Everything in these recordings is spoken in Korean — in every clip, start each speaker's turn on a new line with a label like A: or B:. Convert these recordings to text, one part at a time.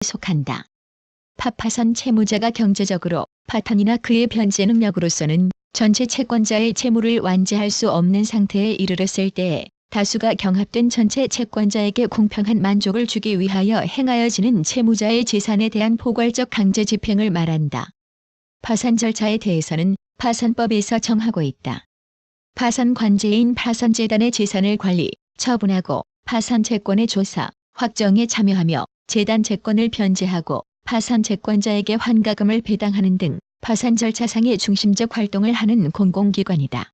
A: 속한다. 파파산 채무자가 경제적으로 파탄이나 그의 변제 능력으로서는 전체 채권자의 채무를 완제할 수 없는 상태에 이르렀을 때에 다수가 경합된 전체 채권자에게 공평한 만족을 주기 위하여 행하여지는 채무자의 재산에 대한 포괄적 강제 집행을 말한다. 파산 절차에 대해서는 파산법에서 정하고 있다. 파산 관제인 파산재단의 재산을 관리, 처분하고 파산 채권의 조사, 확정에 참여하며 재단 채권을 변제하고 파산 채권자에게 환가금을 배당하는 등 파산 절차상의 중심적 활동을 하는 공공기관이다.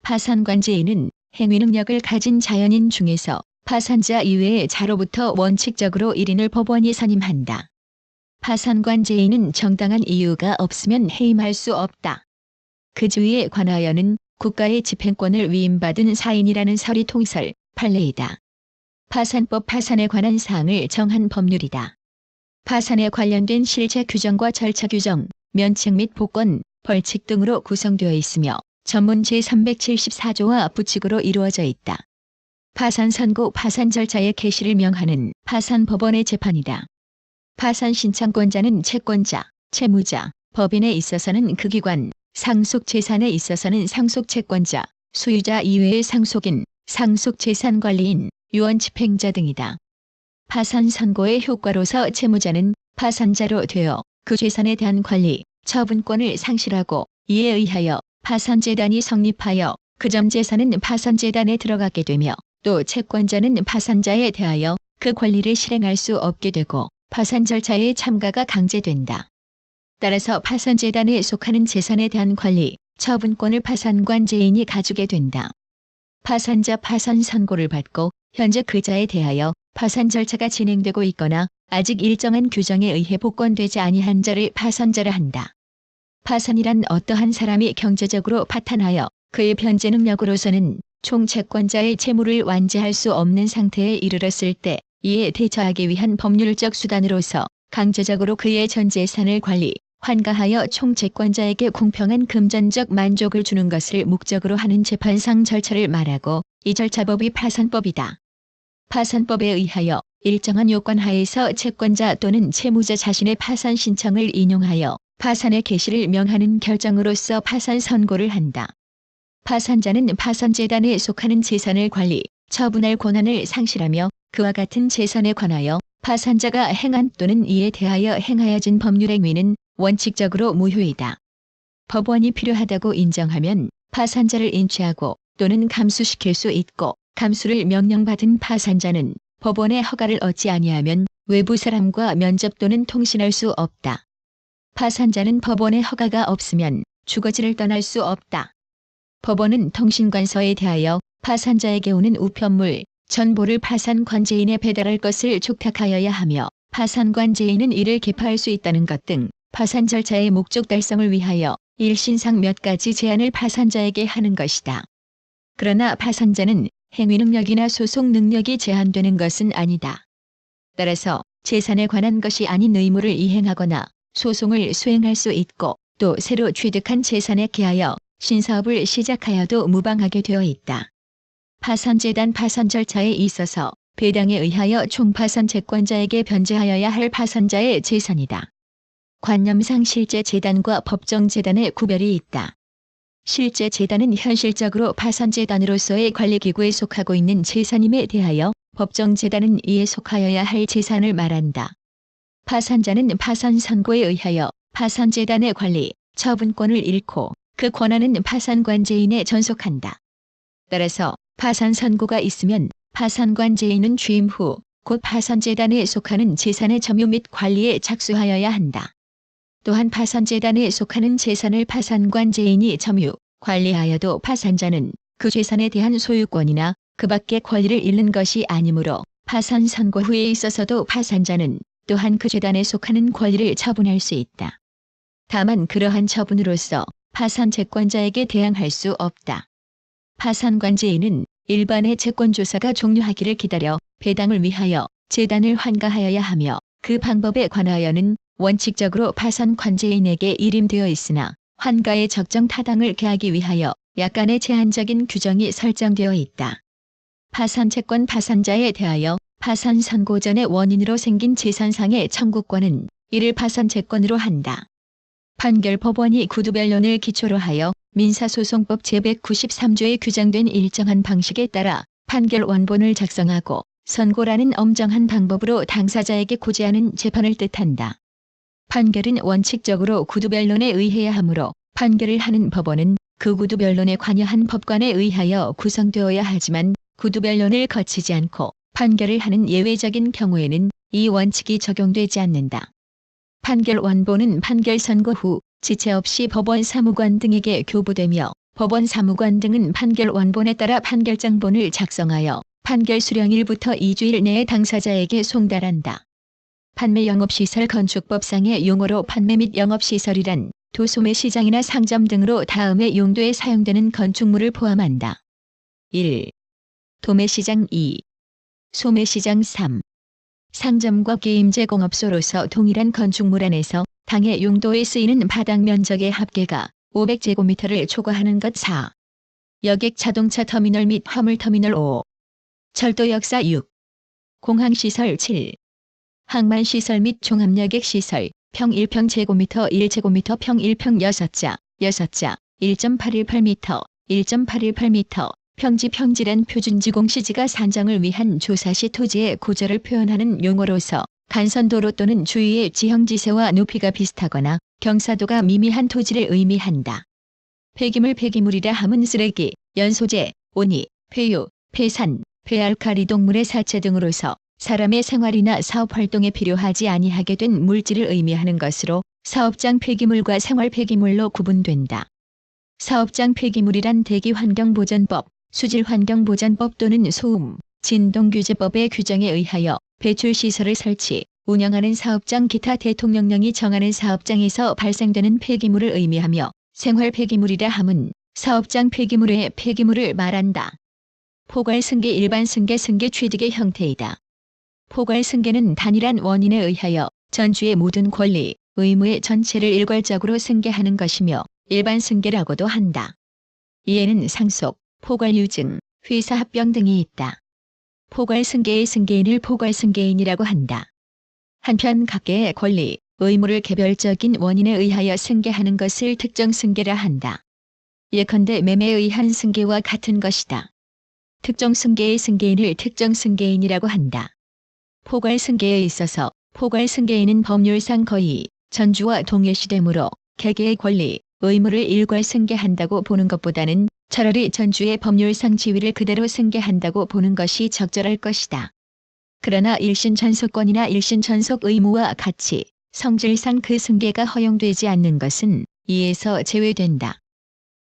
A: 파산 관제인은 행위 능력을 가진 자연인 중에서 파산자 이외의 자로부터 원칙적으로 1인을 법원이 선임한다. 파산 관제인은 정당한 이유가 없으면 해임할 수 없다. 그 주의에 관하여는 국가의 집행권을 위임받은 사인이라는 설이 통설, 판례이다. 파산법 파산에 관한 사항을 정한 법률이다. 파산에 관련된 실체 규정과 절차 규정, 면책 및 복권, 벌칙 등으로 구성되어 있으며 전문 제374조와 부칙으로 이루어져 있다. 파산 선고 파산 절차의 개시를 명하는 파산법원의 재판이다. 파산 신청권자는 채권자, 채무자, 법인에 있어서는 그 기관, 상속재산에 있어서는 상속채권자, 소유자 이외의 상속인, 상속재산관리인, 유언집행자 등이다. 파산 선고의 효과로서 채무자는 파산자로 되어 그 재산에 대한 관리, 처분권을 상실하고 이에 의하여 파산재단이 성립하여 그 점 재산은 파산재단에 들어가게 되며 또 채권자는 파산자에 대하여 그 권리를 실행할 수 없게 되고 파산 절차의 참가가 강제된다. 따라서 파산재단에 속하는 재산에 대한 관리, 처분권을 파산관제인이 가지게 된다. 파산자 파산 선고를 받고 현재 그자에 대하여 파산 절차가 진행되고 있거나 아직 일정한 규정에 의해 복권되지 아니한 자를 파산자라 한다. 파산이란 어떠한 사람이 경제적으로 파탄하여 그의 변제 능력으로서는 총 채권자의 채무를 완제할 수 없는 상태에 이르렀을 때 이에 대처하기 위한 법률적 수단으로서 강제적으로 그의 전 재산을 관리, 환가하여 총 채권자에게 공평한 금전적 만족을 주는 것을 목적으로 하는 재판상 절차를 말하고 이 절차법이 파산법이다. 파산법에 의하여 일정한 요건 하에서 채권자 또는 채무자 자신의 파산 신청을 인용하여 파산의 개시를 명하는 결정으로서 파산 선고를 한다. 파산자는 파산재단에 속하는 재산을 관리, 처분할 권한을 상실하며 그와 같은 재산에 관하여 파산자가 행한 또는 이에 대하여 행하여진 법률행위는 원칙적으로 무효이다. 법원이 필요하다고 인정하면 파산자를 인취하고 또는 감수시킬 수 있고 감수를 명령받은 파산자는 법원의 허가를 얻지 아니하면 외부 사람과 면접 또는 통신할 수 없다. 파산자는 법원의 허가가 없으면 주거지를 떠날 수 없다. 법원은 통신관서에 대하여 파산자에게 오는 우편물, 전보를 파산관제인에 배달할 것을 촉탁하여야 하며 파산관제인은 이를 개파할 수 있다는 것 등 파산 절차의 목적 달성을 위하여 일신상 몇 가지 제한을 파산자에게 하는 것이다. 그러나 파산자는 행위 능력이나 소송 능력이 제한되는 것은 아니다. 따라서 재산에 관한 것이 아닌 의무를 이행하거나 소송을 수행할 수 있고 또 새로 취득한 재산에 기하여 신사업을 시작하여도 무방하게 되어 있다. 파산재단 파산 절차에 있어서 배당에 의하여 총 파산 채권자에게 변제하여야 할 파산자의 재산이다. 관념상 실제 재단과 법정 재단의 구별이 있다. 실제 재단은 현실적으로 파산재단으로서의 관리기구에 속하고 있는 재산임에 대하여 법정 재단은 이에 속하여야 할 재산을 말한다. 파산자는 파산 선고에 의하여 파산재단의 관리, 처분권을 잃고 그 권한은 파산관제인에 전속한다. 따라서 파산 선고가 있으면 파산관제인은 취임 후 곧 파산재단에 속하는 재산의 점유 및 관리에 착수하여야 한다. 또한 파산재단에 속하는 재산을 파산관제인이 점유, 관리하여도 파산자는 그 재산에 대한 소유권이나 그 밖의 권리를 잃는 것이 아니므로 파산 선고 후에 있어서도 파산자는 또한 그 재단에 속하는 권리를 처분할 수 있다. 다만 그러한 처분으로서 파산 채권자에게 대항할 수 없다. 파산관제인은 일반의 채권조사가 종료하기를 기다려 배당을 위하여 재단을 환가하여야 하며 그 방법에 관하여는 원칙적으로 파산관제인에게 일임되어 있으나 환가의 적정 타당을 개하기 위하여 약간의 제한적인 규정이 설정되어 있다. 파산채권 파산자에 대하여 파산 선고 전의 원인으로 생긴 재산상의 청구권은 이를 파산 채권으로 한다. 판결법원이 구두변론을 기초로 하여 민사소송법 제193조에 규정된 일정한 방식에 따라 판결 원본을 작성하고 선고라는 엄정한 방법으로 당사자에게 고지하는 재판을 뜻한다. 판결은 원칙적으로 구두변론에 의해야 하므로 판결을 하는 법원은 그 구두변론에 관여한 법관에 의하여 구성되어야 하지만 구두변론을 거치지 않고 판결을 하는 예외적인 경우에는 이 원칙이 적용되지 않는다. 판결 원본은 판결 선고 후 지체 없이 법원 사무관 등에게 교부되며 법원 사무관 등은 판결 원본에 따라 판결장본을 작성하여 판결 수령일부터 2주일 내에 당사자에게 송달한다. 판매 영업시설 건축법상의 용어로 판매 및 영업시설이란 도소매 시장이나 상점 등으로 다음의 용도에 사용되는 건축물을 포함한다. 1. 도매시장 2. 소매시장 3. 상점과 게임 제공업소로서 동일한 건축물 안에서 당해 용도에 쓰이는 바닥 면적의 합계가 500제곱미터를 초과하는 것 4. 여객 자동차 터미널 및 화물터미널 5. 철도 역사 6. 공항시설 7. 항만시설 및 종합여객시설 평 1평제곱미터 1제곱미터 평 1평 6자 6자 1.818m 1.818m 평지란 표준지공시지가 산정을 위한 조사시 토지의 고저를 표현하는 용어로서 간선도로 또는 주위의 지형지세와 높이가 비슷하거나 경사도가 미미한 토지를 의미한다. 폐기물이라 함은 쓰레기, 연소재, 오니, 폐유, 폐산, 폐알칼리 동물의 사체 등으로서 사람의 생활이나 사업 활동에 필요하지 아니하게 된 물질을 의미하는 것으로 사업장 폐기물과 생활 폐기물로 구분된다. 사업장 폐기물이란 대기환경보전법, 수질환경보전법 또는 소음, 진동규제법의 규정에 의하여 배출시설을 설치, 운영하는 사업장 기타 대통령령이 정하는 사업장에서 발생되는 폐기물을 의미하며 생활 폐기물이라 함은 사업장 폐기물의 폐기물을 말한다. 포괄승계 일반 승계 취득의 형태이다. 포괄승계는 단일한 원인에 의하여 전주의 모든 권리, 의무의 전체를 일괄적으로 승계하는 것이며 일반 승계라고도 한다. 이에는 상속, 포괄유증, 회사합병 등이 있다. 포괄승계의 승계인을 포괄승계인이라고 한다. 한편 각계의 권리, 의무를 개별적인 원인에 의하여 승계하는 것을 특정승계라 한다. 예컨대 매매에 의한 승계와 같은 것이다. 특정승계의 승계인을 특정승계인이라고 한다. 포괄승계에 있어서 포괄승계인은 법률상 거의 전주와 동일시되므로 개개의 권리, 의무를 일괄 승계한다고 보는 것보다는 차라리 전주의 법률상 지위를 그대로 승계한다고 보는 것이 적절할 것이다. 그러나 일신 전속권이나 일신 전속 의무와 같이 성질상 그 승계가 허용되지 않는 것은 이에서 제외된다.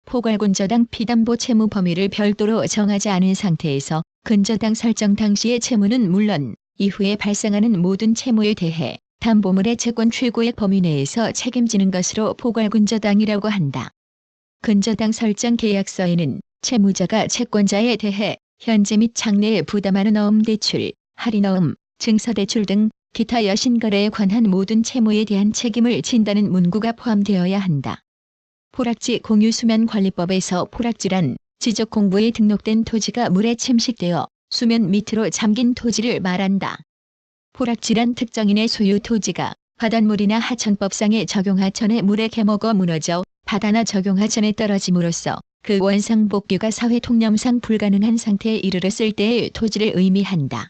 A: 포괄근저당 피담보 채무 범위를 별도로 정하지 않은 상태에서 근저당 설정 당시의 채무는 물론 이후에 발생하는 모든 채무에 대해 담보물의 채권 최고액 범위 내에서 책임지는 것으로 포괄근저당이라고 한다. 근저당 설정 계약서에는 채무자가 채권자에 대해 현재 및 장래에 부담하는 어음대출, 할인어음, 증서대출 등 기타 여신거래에 관한 모든 채무에 대한 책임을 진다는 문구가 포함되어야 한다. 포락지 공유수면관리법에서 포락지란 지적공부에 등록된 토지가 물에 침식되어 수면 밑으로 잠긴 토지를 말한다. 포락지란 특정인의 소유 토지가 바닷물이나 하천법상의 적용하천에 물에 개먹어 무너져 바다나 적용하천에 떨어짐으로써 그 원상복귀가 사회통념상 불가능한 상태에 이르렀을 때의 토지를 의미한다.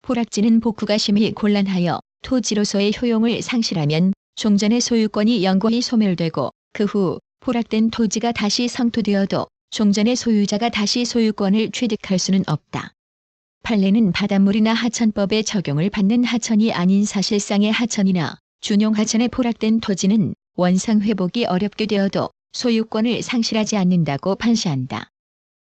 A: 포락지는 복구가 심히 곤란하여 토지로서의 효용을 상실하면 종전의 소유권이 영구히 소멸되고 그 후 포락된 토지가 다시 상토되어도 종전의 소유자가 다시 소유권을 취득할 수는 없다. 판례는 바닷물이나 하천법의 적용을 받는 하천이 아닌 사실상의 하천이나 준용 하천에 포락된 토지는 원상 회복이 어렵게 되어도 소유권을 상실하지 않는다고 판시한다.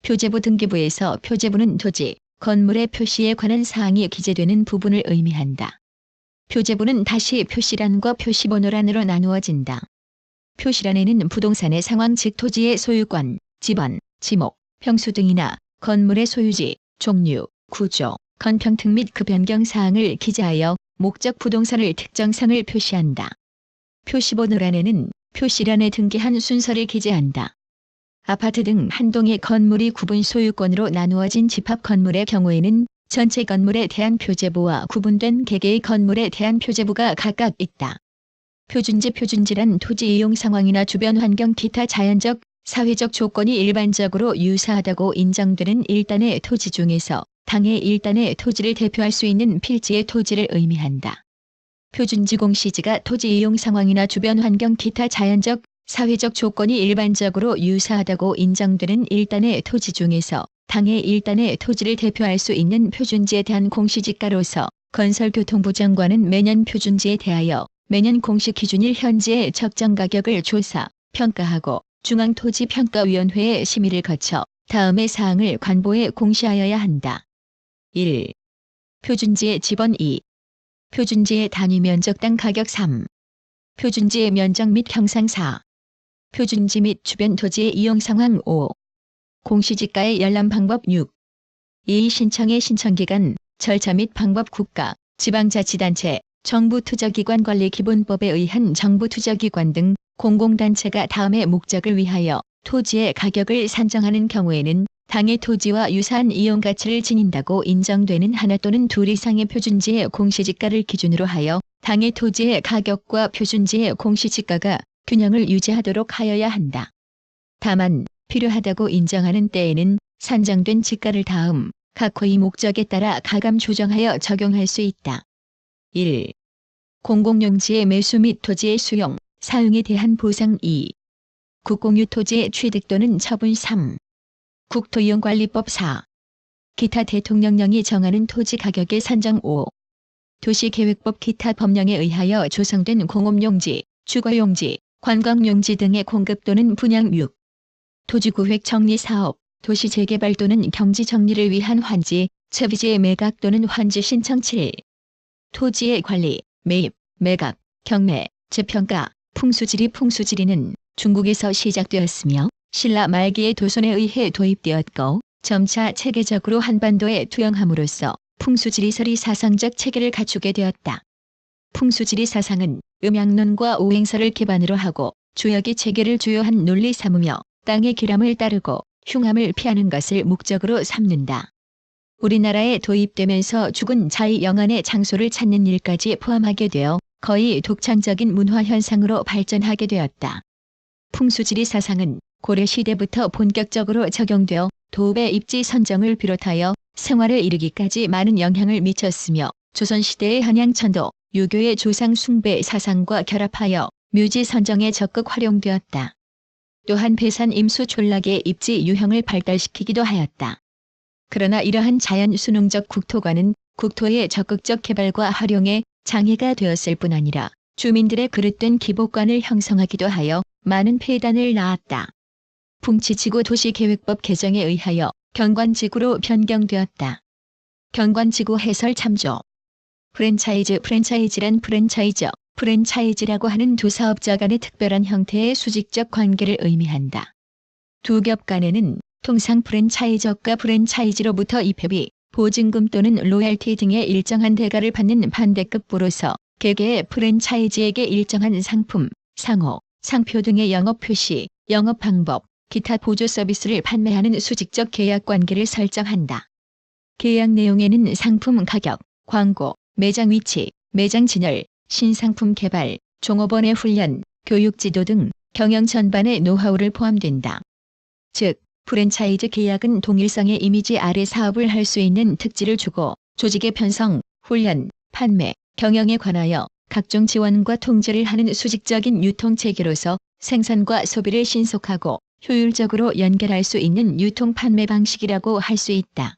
A: 표제부 등기부에서 표제부는 토지, 건물의 표시에 관한 사항이 기재되는 부분을 의미한다. 표제부는 다시 표시란과 표시번호란으로 나누어진다. 표시란에는 부동산의 상황 즉 토지의 소유권, 지번, 지목, 평수 등이나 건물의 소유지, 종류, 구조, 건평등 및 그 변경 사항을 기재하여 목적 부동산을 특정상을 표시한다. 표시번호란에는 표시란에 등기한 순서를 기재한다. 아파트 등 한 동의 건물이 구분 소유권으로 나누어진 집합 건물의 경우에는 전체 건물에 대한 표제부와 구분된 개개의 건물에 대한 표제부가 각각 있다. 표준지란 토지 이용 상황이나 주변 환경 기타 자연적, 사회적 조건이 일반적으로 유사하다고 인정되는 일단의 토지 중에서 당해 일단의 토지를 대표할 수 있는 필지의 토지를 의미한다. 표준지 공시지가 토지 이용 상황이나 주변 환경 기타 자연적, 사회적 조건이 일반적으로 유사하다고 인정되는 일단의 토지 중에서 당해 일단의 토지를 대표할 수 있는 표준지에 대한 공시지가로서 건설교통부 장관은 매년 표준지에 대하여 매년 공시 기준일 현재의 적정 가격을 조사, 평가하고 중앙토지평가위원회의 심의를 거쳐 다음의 사항을 관보에 공시하여야 한다. 1. 표준지의 지번 2. 표준지의 단위 면적당 가격 3. 표준지의 면적 및 형상 4. 표준지 및 주변 토지의 이용 상황 5. 공시지가의 열람 방법 6. 이의 신청의 신청기간, 절차 및 방법 국가, 지방자치단체, 정부투자기관관리기본법에 의한 정부투자기관 등 공공단체가 다음의 목적을 위하여 토지의 가격을 산정하는 경우에는 당해 토지와 유사한 이용가치를 지닌다고 인정되는 하나 또는 둘 이상의 표준지의 공시지가를 기준으로 하여 당해 토지의 가격과 표준지의 공시지가가 균형을 유지하도록 하여야 한다. 다만 필요하다고 인정하는 때에는 산정된 지가를 다음 각 호의 목적에 따라 가감 조정하여 적용할 수 있다. 1. 공공용지의 매수 및 토지의 수용, 사용에 대한 보상 2. 국공유 토지의 취득 또는 처분 3. 국토이용관리법 4. 기타 대통령령이 정하는 토지 가격의 산정 5. 도시계획법 기타 법령에 의하여 조성된 공업용지, 주거용지, 관광용지 등의 공급 또는 분양 6. 토지구획 정리사업, 도시재개발 또는 경지정리를 위한 환지, 채비지의 매각 또는 환지 신청 7. 토지의 관리, 매입, 매각, 경매, 재평가, 풍수지리는 중국에서 시작되었으며 신라 말기에 도손에 의해 도입되었고 점차 체계적으로 한반도에 투영함으로써 풍수지리설이 사상적 체계를 갖추게 되었다. 풍수지리 사상은 음양론과 오행설을 기반으로 하고 주역이 체계를 주요한 논리 삼으며 땅의 기람을 따르고 흉함을 피하는 것을 목적으로 삼는다. 우리나라에 도입되면서 죽은 자의 영안의 장소를 찾는 일까지 포함하게 되어 거의 독창적인 문화 현상으로 발전하게 되었다. 풍수지리 사상은 고려시대부터 본격적으로 적용되어 도읍의 입지 선정을 비롯하여 생활에 이르기까지 많은 영향을 미쳤으며 조선시대의 한양천도, 유교의 조상 숭배 사상과 결합하여 묘지 선정에 적극 활용되었다. 또한 배산 임수 촌락의 입지 유형을 발달시키기도 하였다. 그러나 이러한 자연 순응적 국토관은 국토의 적극적 개발과 활용에 장애가 되었을 뿐 아니라 주민들의 그릇된 기복관을 형성하기도 하여 많은 폐단을 낳았다. 풍치지구 도시계획법 개정에 의하여 경관지구로 변경되었다. 경관지구 해설 참조. 프랜차이즈란 프랜차이즈라고 하는 두 사업자 간의 특별한 형태의 수직적 관계를 의미한다. 두 겹 간에는 통상 프랜차이저가 프랜차이즈로부터 입회비, 보증금 또는 로열티 등의 일정한 대가를 받는 반대급부로서 개개의 프랜차이즈에게 일정한 상품, 상호, 상표 등의 영업 표시, 영업 방법, 기타 보조 서비스를 판매하는 수직적 계약 관계를 설정한다. 계약 내용에는 상품 가격, 광고, 매장 위치, 매장 진열, 신상품 개발, 종업원의 훈련, 교육 지도 등 경영 전반의 노하우를 포함된다. 즉, 프랜차이즈 계약은 동일성의 이미지 아래 사업을 할 수 있는 특지를 주고 조직의 편성, 훈련, 판매, 경영에 관하여 각종 지원과 통제를 하는 수직적인 유통체계로서 생산과 소비를 신속하고 효율적으로 연결할 수 있는 유통 판매 방식이라고 할 수 있다.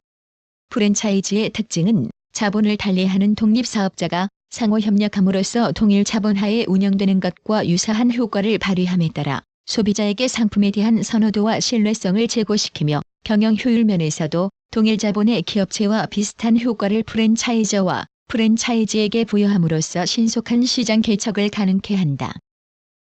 A: 프랜차이즈의 특징은 자본을 달리하는 독립사업자가 상호협력함으로써 동일 자본하에 운영되는 것과 유사한 효과를 발휘함에 따라 소비자에게 상품에 대한 선호도와 신뢰성을 제고시키며 경영 효율 면에서도 동일 자본의 기업체와 비슷한 효과를 프랜차이저와 프랜차이즈에게 부여함으로써 신속한 시장 개척을 가능케 한다.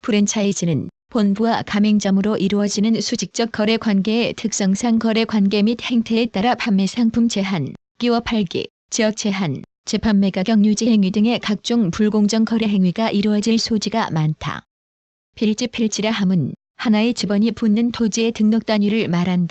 A: 프랜차이즈는 본부와 가맹점으로 이루어지는 수직적 거래 관계의 특성상 거래 관계 및 행태에 따라 판매 상품 제한, 끼워 팔기, 지역 제한, 재판매 가격 유지 행위 등의 각종 불공정 거래 행위가 이루어질 소지가 많다. 필지라 함은 하나의 지번이 붙는 토지의 등록 단위를 말한다.